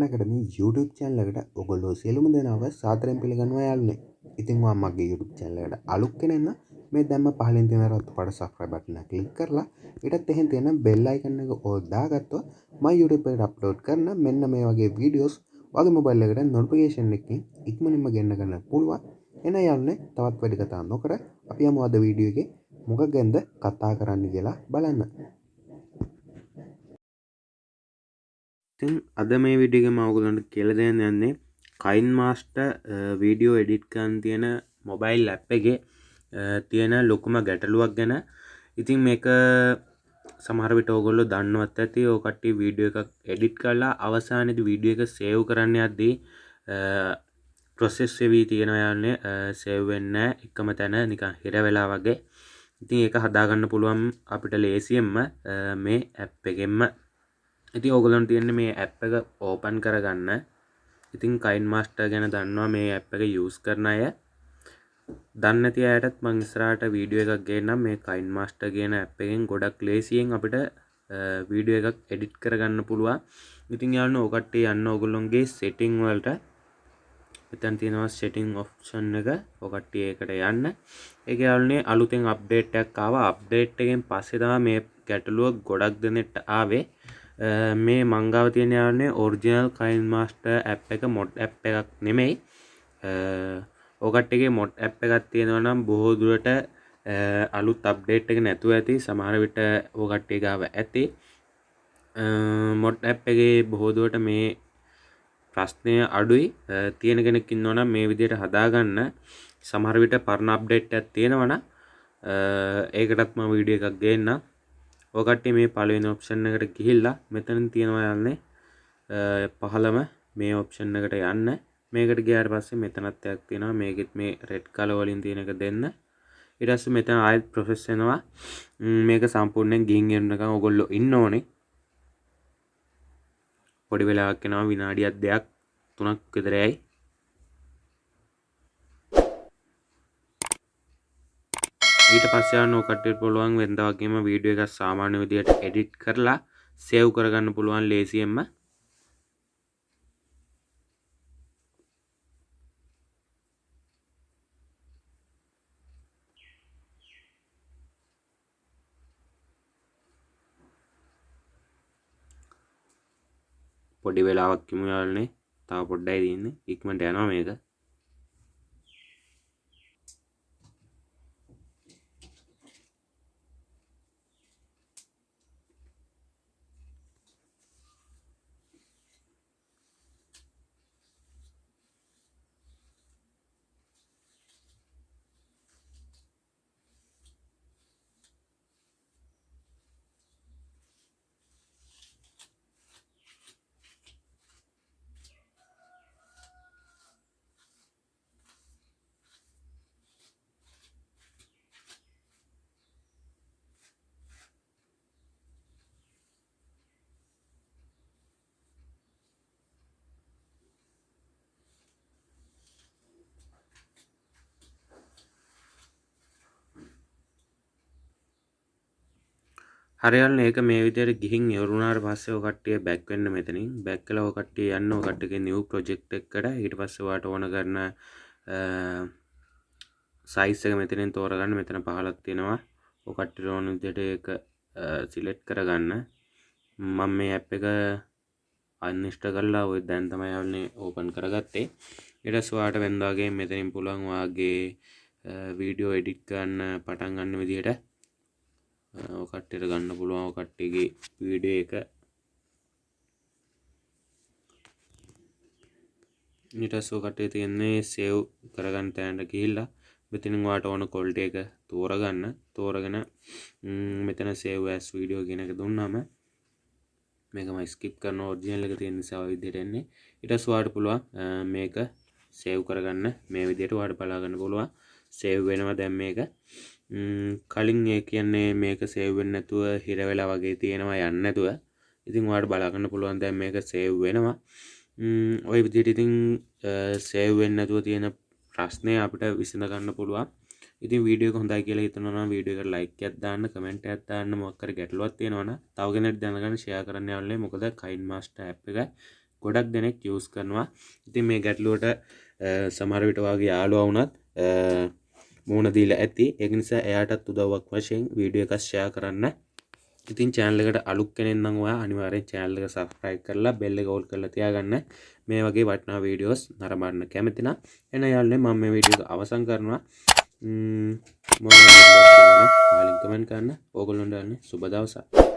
Academy YouTube channel එකට ඔයගොල්ලෝ සියලුම දෙනාව සාදරයෙන් පිළිගන්නවා යාළුවනේ. ඉතින් ඔයා මගේ YouTube channel එකට අලුත් කෙනෙක් නම් මේ දැම්ම පහලින් තියෙන රතු පාට subscribe button එක click කරලා ඊටත් එහෙන් තියෙන bell icon එක all දාගත්තොත් මම YouTube එකට upload කරන මෙන්න මේ වගේ videos ඔයාගේ mobile එකට notification එකකින් ඉක්මනින්ම ගෙන්න ගන්න පුළුවන්. එන යාළුවනේ තවත් වැඩි කතා නොකර අපි යමු අද වීඩියෝ එකේ මොකක් ගැනද කතා කරන්න කියලා බලන්න. ඉතින් අද මේ වීඩියෝ එකේ මම ඔයගොල්ලන්ට කියලා දෙන්න යන්නේ Kinemaster වීඩියෝ එඩිට් කරන්න තියෙන මොබයිල් ඇප් එකේ තියෙන ලොකුම ගැටලුවක් ගැන. ඉතින් මේක සමහර විට ඔයගොල්ලෝ දන්නවත් ඇති. ඔය කට්ටිය වීඩියෝ එකක් එඩිට් කරලා අවසානයේදී වීඩියෝ එක සේව් කරන්න යද්දී ප්‍රොසෙස් වෙවි තියෙනවා යන්නේ සේව් වෙන්නේ නැහැ. එකම තැන නිකන් හිර වෙලා වගේ. ඉතින් ඒක හදාගන්න පුළුවන් අපිට ලේසියෙන්ම මේ ඇප් එකෙන්ම. ඉතින් ඕගොල්ලන්ට තියෙන්නේ මේ ඇප් එක ඕපන් කරගන්න. ඉතින් Kinemaster ගැන දන්නවා මේ ඇප් එක යූස් කරන අය. දන්නේ නැති අයටත් මම ඉස්සරහට වීඩියෝ එකක් ගේන්නම් මේ Kinemaster කියන ඇප් එකෙන් ගොඩක් ලේසියෙන් අපිට වීඩියෝ එකක් එඩිට් කරගන්න පුළුවන්. ඉතින් යාළුවෝ ඔය කට්ටිය යන්න ඕගොල්ලොන්ගේ setting වලට මෙතන තියෙනවා setting option එක. ඔය කට්ටිය ඒකට යන්න. ඒක යාළුවනේ අලුතෙන් අප්ඩේට් එකක් ආවා. අප්ඩේට් එකෙන් පස්සේ තමයි මේ ගැටලුව ගොඩක් දෙනෙක්ට ආවේ. මේ මංගාව තියෙන යාළුවනේ ඔරිජිනල් Kinemaster ඇප් එක මොඩ් ඇප් එකක් නෙමෙයි. ඔය කට්ටියගේ මොඩ් ඇප් එකක් තියෙනවා නම් බොහෝ දුරට අලුත් අප්ඩේට් එක නැතුව ඇති. සමහර විට ඔය කට්ටිය ගාව ඇති. මොඩ් ඇප් එකේ බොහෝ දුරට මේ ප්‍රශ්නය අඩුයි. තියෙන කෙනෙක් ඉන්නවා නම් මේ විදිහට හදාගන්න. සමහර විට පරණ අප්ඩේට් එකක් තියෙනවා නම් ඒකටත් මම වීඩියෝ එකක් ගේන්නම්. ඔය කට්ටිය මේ පළවෙනි ඔප්ෂන් එකට ගිහිල්ලා මෙතන තියෙනවා යන්නේ පහළම මේ ඔප්ෂන් එකට යන්න. මේකට ගියාට පස්සේ මෙතනත් එකක් තියෙනවා. මේකෙත් මේ රෙඩ් කලර් වලින් තියෙන එක දෙන්න. ඊට පස්සේ මෙතන ආයෙත් ප්‍රොසෙස් වෙනවා. මේක සම්පූර්ණයෙන් ගිහින් එන්නකම් ඔයගොල්ලෝ ඉන්න ඕනේ. පොඩි වෙලාවක් යනවා විනාඩියක් 2ක් 3ක් විතර යයි. ඊට පස්සේ යන ඔය කට්ටියට පුළුවන් වෙනදා වගේම වීඩියෝ එකක් සාමාන්‍ය විදියට එඩිට් කරලා සේව් කරගන්න පුළුවන් ලේසියෙන්ම. පොඩි වෙලාවක් යමු යාළුවනේ. තව පොඩ්ඩයි තියෙන්නේ. ඉක්මනට යනවා මේක. හරියන්නේ ඒක මේ විදිහට ගිහින් ඉවරුනාට පස්සේ ඔය කට්ටිය බෑක් වෙන්න මෙතනින්. බෑක් කළා ඔය කට්ටිය යන්න ඔය කට්ටියගේ නිව් ප්‍රොජෙක්ට් එකකට. ඊට පස්සේ ඔයාට ඕන කරන සයිස් එක මෙතනින් තෝරගන්න. මෙතන පහලක් තියෙනවා. ඔය කට්ටියට ඕන විදිහට ඒක සිලෙක්ට් කරගන්න. මම මේ ඇප් එක අන්ඉන්ස්ටෝල් කරලා ඔය දැන් තමයි ආවනේ ඕපන් කරගත්තේ. ඊට පස්සේ ඔයාට වෙනදා වගේ මෙතනින් පුළුවන් ඔයාගේ වීඩියෝ එඩිට් කරන්න පටන් ගන්න විදිහට ඔය කට්ටියට ගන්න පුළුවන්. ඔය කට්ටියගේ වීඩියෝ එක ඊට පස්සේ ඔය කට්ටිය තියන්නේ සේව් කරගන්න තැනට ගිහිල්ලා මෙතනින් ඔයාට ඕන ක්වොලිටි එක තෝරගන්න. තෝරගෙන මෙතන සේව් ඇස් වීඩියෝ කියන එක දුන්නාම මේක මම ස්කිප් කරන ඔරිජිනල් එක තියෙන නිසා ඔය විදිහට එන්නේ. ඊට පස්සේ ඔයාට පුළුවන් මේක සේව් කරගන්න. මේ විදිහට ඔයාට බලා ගන්න පුළුවන්. සේව් වෙනවා දැන් මේක. කලින් ඒ කියන්නේ මේක සේව් වෙන්නේ නැතුව හිර වෙලා වගේ තියෙනවා යන්නේ නැතුව. ඉතින් ඔයාලට බලා ගන්න පුළුවන් දැන් මේක සේව් වෙනවා. ওই විදිහට ඉතින් සේව් වෙන්නේ නැතුව තියෙන ප්‍රශ්නය අපිට විසඳ ගන්න පුළුවන්. ඉතින් වීඩියෝ එක හොඳයි කියලා හිතනවා නම් වීඩියෝ එකට ලයික් එකක් දාන්න, කමෙන්ට් එකක් දාන්න. මොකක් හරි ගැටලුවක් තියෙනවා නම් තව කෙනෙක්ට දැනගන්න ෂෙයා කරන්න යාළුවනේ. මොකද Kinemaster app එක ගොඩක් දෙනෙක් යූස් කරනවා. ඉතින් මේ ගැටලුවට සමහර විට වාගේ යාළුවා වුණත් මුහුණ දීලා ඇති. ඒක නිසා එයාටත් උදව්වක් වශයෙන් වීඩියෝ එකක් ෂෙයා කරන්න. ඉතින් channel එකට අලුත් කෙනෙක් නම් ඔයා අනිවාර්යෙන් channel එක subscribe කරලා bell එක all කරලා තියාගන්න. මේ වගේ වටිනා වීඩියෝස් නරඹන්න කැමති නම් එන යාළුවනේ මම මේ වීඩියෝ එක අවසන් කරනවා. මොනවා කමෙන්ට් කරන්න. ඕගොල්ලන්ට සුබ දවසක්.